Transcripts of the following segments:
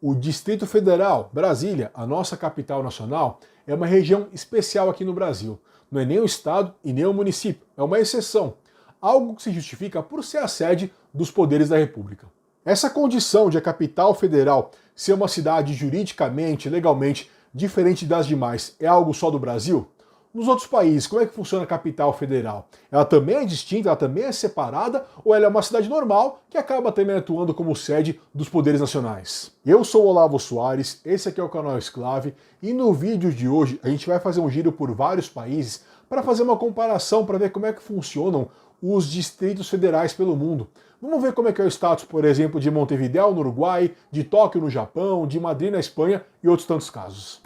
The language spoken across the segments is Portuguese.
O Distrito Federal, Brasília, a nossa capital nacional, é uma região especial aqui no Brasil. Não é nem um estado e nem um município, é uma exceção. Algo que se justifica por ser a sede dos poderes da República. Essa condição de a capital federal ser uma cidade juridicamente, legalmente, diferente das demais, é algo só do Brasil? Nos outros países, como é que funciona a capital federal? Ela também é distinta, ela também é separada, ou ela é uma cidade normal que acaba também atuando como sede dos poderes nacionais? Eu sou o Olavo Soares, esse aqui é o canal Exclave, e no vídeo de hoje a gente vai fazer um giro por vários países para fazer uma comparação, para ver como é que funcionam os distritos federais pelo mundo. Vamos ver como é que é o status, por exemplo, de Montevidéu no Uruguai, de Tóquio no Japão, de Madrid na Espanha e outros tantos casos.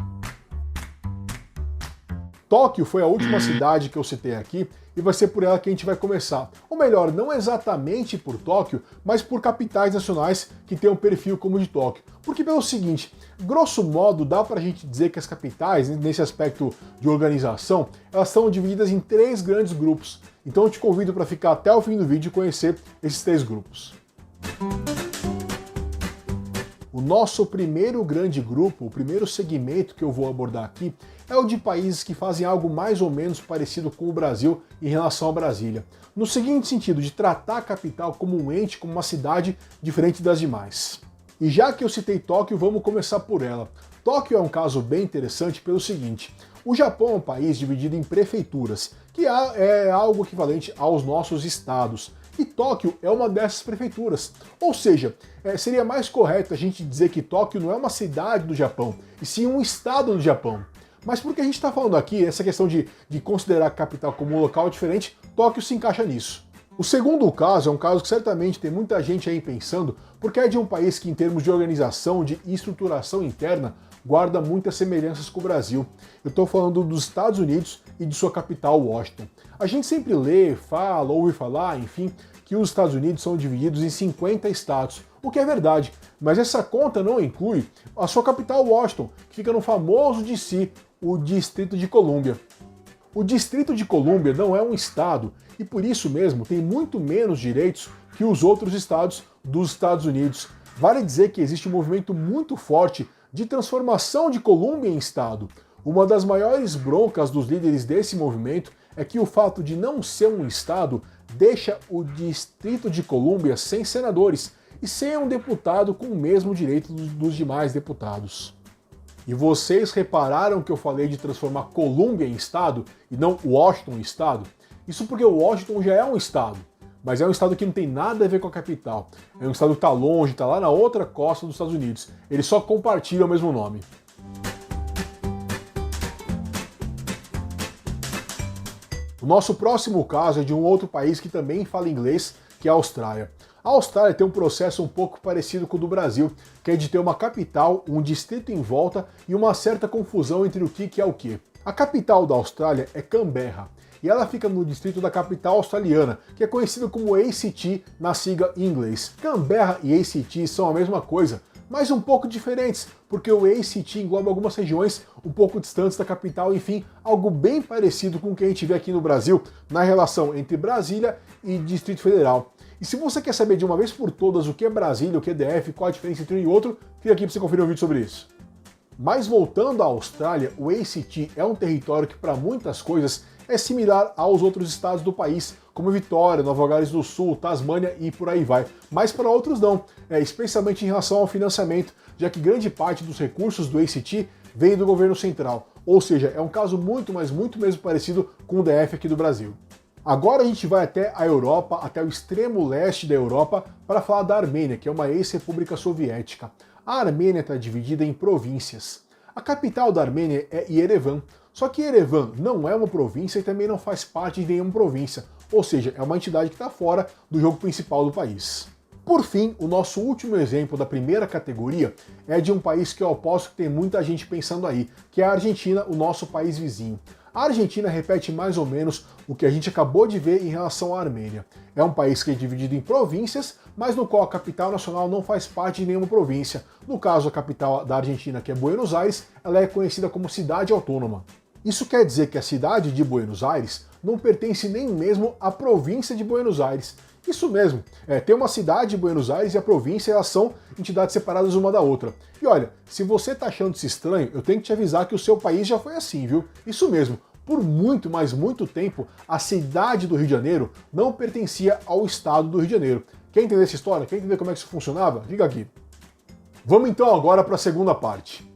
Tóquio foi a última cidade que eu citei aqui e vai ser por ela que a gente vai começar. Ou melhor, não exatamente por Tóquio, mas por capitais nacionais que têm um perfil como o de Tóquio. Porque pelo seguinte, grosso modo dá pra gente dizer que as capitais, nesse aspecto de organização, elas são divididas em 3 grandes grupos. Então eu te convido para ficar até o fim do vídeo e conhecer esses 3 grupos. O nosso primeiro grande grupo, o primeiro segmento que eu vou abordar aqui, é o de países que fazem algo mais ou menos parecido com o Brasil em relação a Brasília. No seguinte sentido, de tratar a capital como um ente, como uma cidade diferente das demais. E já que eu citei Tóquio, vamos começar por ela. Tóquio é um caso bem interessante pelo seguinte: o Japão é um país dividido em prefeituras, que é algo equivalente aos nossos estados. E Tóquio é uma dessas prefeituras. Ou seja, seria mais correto a gente dizer que Tóquio não é uma cidade do Japão, e sim um estado do Japão. Mas porque a gente está falando aqui, essa questão de considerar a capital como um local diferente, Tóquio se encaixa nisso. O segundo caso é um caso que certamente tem muita gente aí pensando, porque é de um país que em termos de organização, de estruturação interna, guarda muitas semelhanças com o Brasil. Eu estou falando dos Estados Unidos e de sua capital, Washington. A gente sempre lê, fala, ouve falar, enfim, que os Estados Unidos são divididos em 50 estados, o que é verdade, mas essa conta não inclui a sua capital, Washington, que fica no famoso DC, o Distrito de Colômbia. O Distrito de Colômbia não é um estado e por isso mesmo tem muito menos direitos que os outros estados dos Estados Unidos. Vale dizer que existe um movimento muito forte de transformação de Colômbia em estado. Uma das maiores broncas dos líderes desse movimento é que o fato de não ser um estado deixa o Distrito de Colômbia sem senadores e sem um deputado com o mesmo direito dos demais deputados. E vocês repararam que eu falei de transformar Colômbia em estado e não Washington em estado? Isso porque Washington já é um estado, mas é um estado que não tem nada a ver com a capital. É um estado que está longe, está lá na outra costa dos Estados Unidos. Eles só compartilham o mesmo nome. O nosso próximo caso é de um outro país que também fala inglês, que é a Austrália. A Austrália tem um processo um pouco parecido com o do Brasil, que é de ter uma capital, um distrito em volta e uma certa confusão entre o que é o que. A capital da Austrália é Canberra, e ela fica no distrito da capital australiana, que é conhecido como ACT na sigla em inglês. Canberra e ACT são a mesma coisa, mas um pouco diferentes, porque o ACT engloba algumas regiões um pouco distantes da capital, enfim, algo bem parecido com o que a gente vê aqui no Brasil, na relação entre Brasília e Distrito Federal. E se você quer saber de uma vez por todas o que é Brasília, o que é DF, qual a diferença entre um e outro, clica aqui para você conferir um vídeo sobre isso. Mas voltando à Austrália, o ACT é um território que para muitas coisas é similar aos outros estados do país, como Vitória, Nova Gales do Sul, Tasmânia e por aí vai. Mas para outros não, especialmente em relação ao financiamento, já que grande parte dos recursos do ACT vem do governo central. Ou seja, é um caso muito, mas muito mesmo parecido com o DF aqui do Brasil. Agora a gente vai até a Europa, até o extremo leste da Europa, para falar da Armênia, que é uma ex-república soviética. A Armênia está dividida em províncias. A capital da Armênia é Yerevan, só que Yerevan não é uma província e também não faz parte de nenhuma província, ou seja, é uma entidade que está fora do jogo principal do país. Por fim, o nosso último exemplo da primeira categoria é de um país que eu aposto que tem muita gente pensando aí, que é a Argentina, o nosso país vizinho. A Argentina repete mais ou menos o que a gente acabou de ver em relação à Armênia. É um país que é dividido em províncias, mas no qual a capital nacional não faz parte de nenhuma província. No caso, a capital da Argentina, que é Buenos Aires, ela é conhecida como cidade autônoma. Isso quer dizer que a cidade de Buenos Aires não pertence nem mesmo à província de Buenos Aires. Isso mesmo, tem uma cidade, Buenos Aires, e a província, elas são entidades separadas uma da outra. E olha, se você tá achando isso estranho, eu tenho que te avisar que o seu país já foi assim, viu? Isso mesmo, por muito, mas muito tempo, a cidade do Rio de Janeiro não pertencia ao estado do Rio de Janeiro. Quer entender essa história? Quer entender como é que isso funcionava? Liga aqui. Vamos então agora para a segunda parte.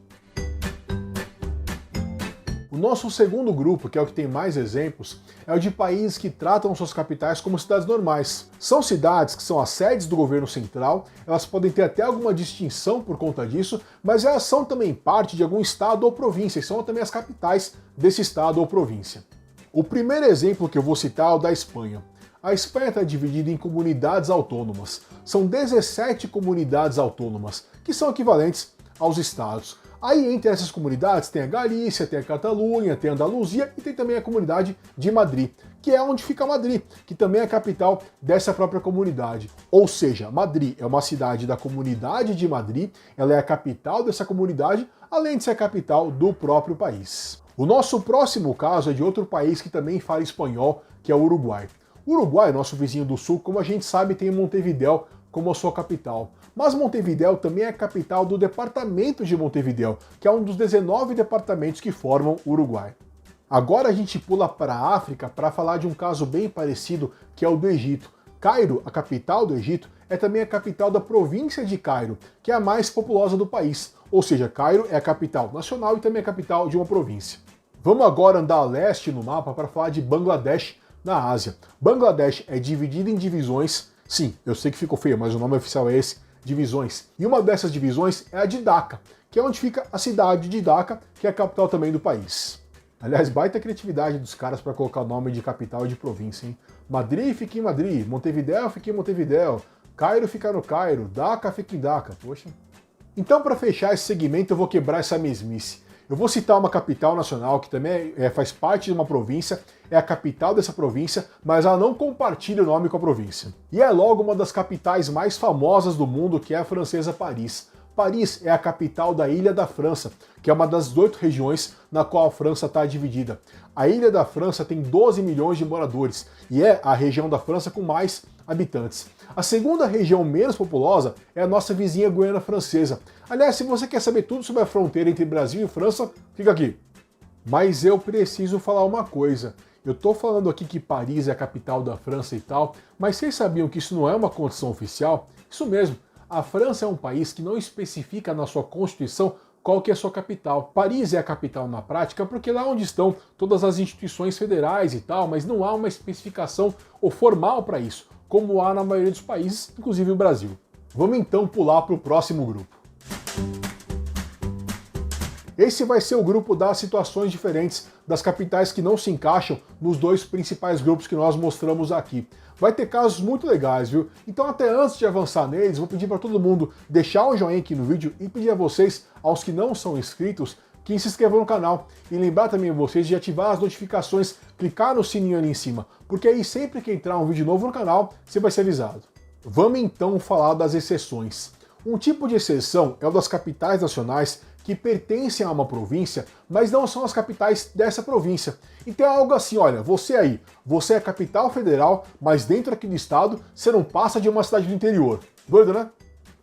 O nosso segundo grupo, que é o que tem mais exemplos, é o de países que tratam suas capitais como cidades normais. São cidades que são as sedes do governo central, elas podem ter até alguma distinção por conta disso, mas elas são também parte de algum estado ou província, e são também as capitais desse estado ou província. O primeiro exemplo que eu vou citar é o da Espanha. A Espanha está dividida em comunidades autônomas. São 17 comunidades autônomas, que são equivalentes aos estados. Aí, entre essas comunidades, tem a Galícia, tem a Catalunha, tem a Andaluzia e tem também a comunidade de Madrid, que é onde fica Madrid, que também é a capital dessa própria comunidade. Ou seja, Madrid é uma cidade da comunidade de Madrid, ela é a capital dessa comunidade, além de ser a capital do próprio país. O nosso próximo caso é de outro país que também fala espanhol, que é o Uruguai. O Uruguai, nosso vizinho do sul, como a gente sabe, tem Montevidéu como a sua capital. Mas Montevidéu também é a capital do departamento de Montevidéu, que é um dos 19 departamentos que formam o Uruguai. Agora a gente pula para a África para falar de um caso bem parecido, que é o do Egito. Cairo, a capital do Egito, é também a capital da província de Cairo, que é a mais populosa do país. Ou seja, Cairo é a capital nacional e também a capital de uma província. Vamos agora andar a leste no mapa para falar de Bangladesh, na Ásia. Bangladesh é dividido em divisões. Sim, eu sei que ficou feio, mas o nome oficial é esse, divisões. E uma dessas divisões é a de Dhaka, que é onde fica a cidade de Dhaka, que é a capital também do país. Aliás, baita criatividade dos caras para colocar o nome de capital e de província, hein? Madrid fica em Madrid, Montevidéu fica em Montevidéu, Cairo fica no Cairo, Dhaka fica em Dhaka, poxa. Então, para fechar esse segmento, eu vou quebrar essa mesmice. Eu vou citar uma capital nacional que também faz parte de uma província, é a capital dessa província, mas ela não compartilha o nome com a província. E é logo uma das capitais mais famosas do mundo, que é a francesa Paris. Paris é a capital da Ilha da França, que é uma das 8 regiões na qual a França está dividida. A Ilha da França tem 12 milhões de moradores e é a região da França com mais habitantes. A segunda região menos populosa é a nossa vizinha Guiana Francesa. Aliás, se você quer saber tudo sobre a fronteira entre Brasil e França, fica aqui. Mas eu preciso falar uma coisa. Eu tô falando aqui que Paris é a capital da França e tal, mas vocês sabiam que isso não é uma condição oficial? Isso mesmo. A França é um país que não especifica na sua Constituição qual que é a sua capital. Paris é a capital na prática porque é lá onde estão todas as instituições federais e tal, mas não há uma especificação ou formal para isso, como há na maioria dos países, inclusive o Brasil. Vamos então pular para o próximo grupo. Esse vai ser o grupo das situações diferentes, das capitais que não se encaixam nos dois principais grupos que nós mostramos aqui. Vai ter casos muito legais, viu? Então até antes de avançar neles, vou pedir para todo mundo deixar um joinha aqui no vídeo e pedir a vocês, aos que não são inscritos, que se inscrevam no canal. E lembrar também a vocês de ativar as notificações, clicar no sininho ali em cima, porque aí sempre que entrar um vídeo novo no canal, você vai ser avisado. Vamos então falar das exceções. Um tipo de exceção é o das capitais nacionais que pertencem a uma província, mas não são as capitais dessa província. Então é algo assim, olha, você aí, você é a capital federal, mas dentro aqui do estado, você não passa de uma cidade do interior. Doido, né?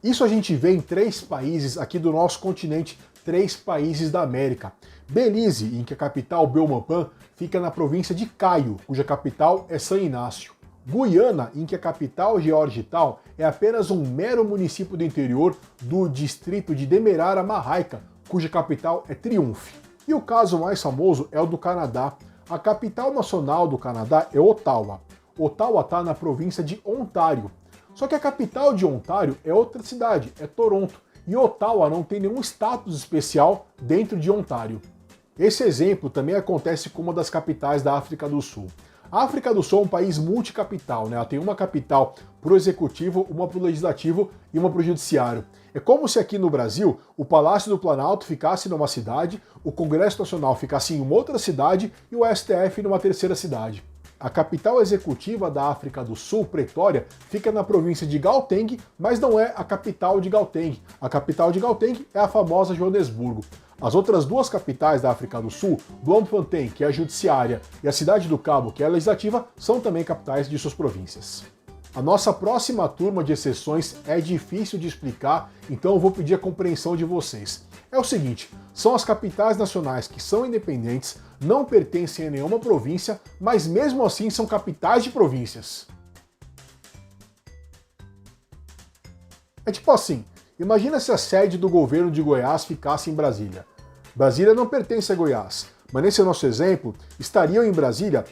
Isso a gente vê em 3 países aqui do nosso continente, 3 países da América. Belize, em que a capital, Belmopan, fica na província de Caio, cuja capital é San Inácio. Guiana, em que a capital, Georgetown, é apenas um mero município do interior do distrito de Demerara Marraica, cuja capital é Triumph. E o caso mais famoso é o do Canadá. A capital nacional do Canadá é Ottawa. Ottawa está na província de Ontário. Só que a capital de Ontário é outra cidade, é Toronto. E Ottawa não tem nenhum status especial dentro de Ontário. Esse exemplo também acontece com uma das capitais da África do Sul. A África do Sul é um país multicapital, né? Ela tem uma capital para o executivo, uma para o legislativo e uma para o judiciário. É como se aqui no Brasil o Palácio do Planalto ficasse numa cidade, o Congresso Nacional ficasse em uma outra cidade e o STF numa terceira cidade. A capital executiva da África do Sul, Pretória, fica na província de Gauteng, mas não é a capital de Gauteng. A capital de Gauteng é a famosa Joanesburgo. As outras 2 capitais da África do Sul, Bloemfontein, que é a judiciária, e a Cidade do Cabo, que é a legislativa, são também capitais de suas províncias. A nossa próxima turma de exceções é difícil de explicar, então eu vou pedir a compreensão de vocês. É o seguinte, são as capitais nacionais que são independentes, não pertencem a nenhuma província, mas mesmo assim são capitais de províncias. É tipo assim, imagina se a sede do governo de Goiás ficasse em Brasília. Brasília não pertence a Goiás, mas nesse nosso exemplo, estariam em Brasília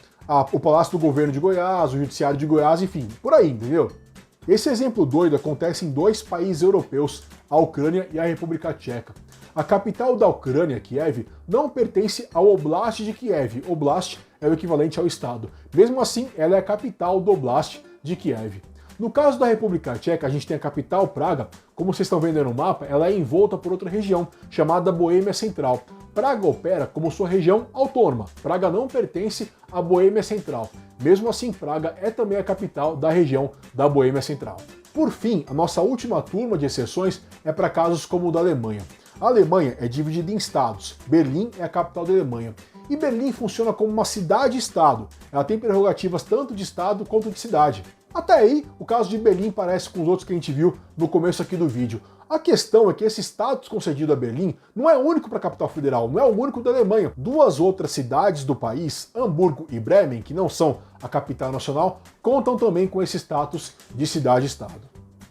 o Palácio do Governo de Goiás, o Judiciário de Goiás, enfim, por aí, entendeu? Esse exemplo doido acontece em dois países europeus, a Ucrânia e a República Tcheca. A capital da Ucrânia, Kiev, não pertence ao Oblast de Kiev. Oblast é o equivalente ao estado. Mesmo assim, ela é a capital do Oblast de Kiev. No caso da República Tcheca, a gente tem a capital, Praga. Como vocês estão vendo aí no mapa, ela é envolta por outra região, chamada Boêmia Central. Praga opera como sua região autônoma. Praga não pertence à Boêmia Central. Mesmo assim, Praga é também a capital da região da Boêmia Central. Por fim, a nossa última turma de exceções é para casos como o da Alemanha. A Alemanha é dividida em estados. Berlim é a capital da Alemanha. E Berlim funciona como uma cidade-estado. Ela tem prerrogativas tanto de estado quanto de cidade. Até aí, o caso de Berlim parece com os outros que a gente viu no começo aqui do vídeo. A questão é que esse status concedido a Berlim não é único para a capital federal, não é o único da Alemanha. Duas outras cidades do país, Hamburgo e Bremen, que não são a capital nacional, contam também com esse status de cidade-estado.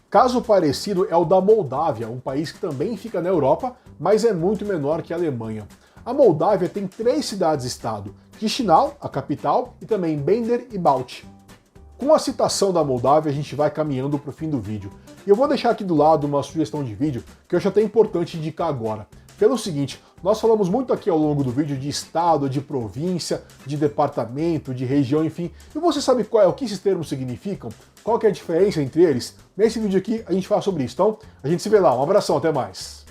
Caso parecido é o da Moldávia, um país que também fica na Europa, mas é muito menor que a Alemanha. A Moldávia tem 3 cidades-estado, Chisinau, a capital, e também Bender e Balt. Com a citação da Moldávia, a gente vai caminhando para o fim do vídeo. E eu vou deixar aqui do lado uma sugestão de vídeo que eu acho até importante indicar agora. Pelo seguinte, nós falamos muito aqui ao longo do vídeo de estado, de província, de departamento, de região, enfim. E você sabe o que esses termos significam? Qual que é a diferença entre eles? Nesse vídeo aqui a gente fala sobre isso. Então, a gente se vê lá. Um abração, até mais!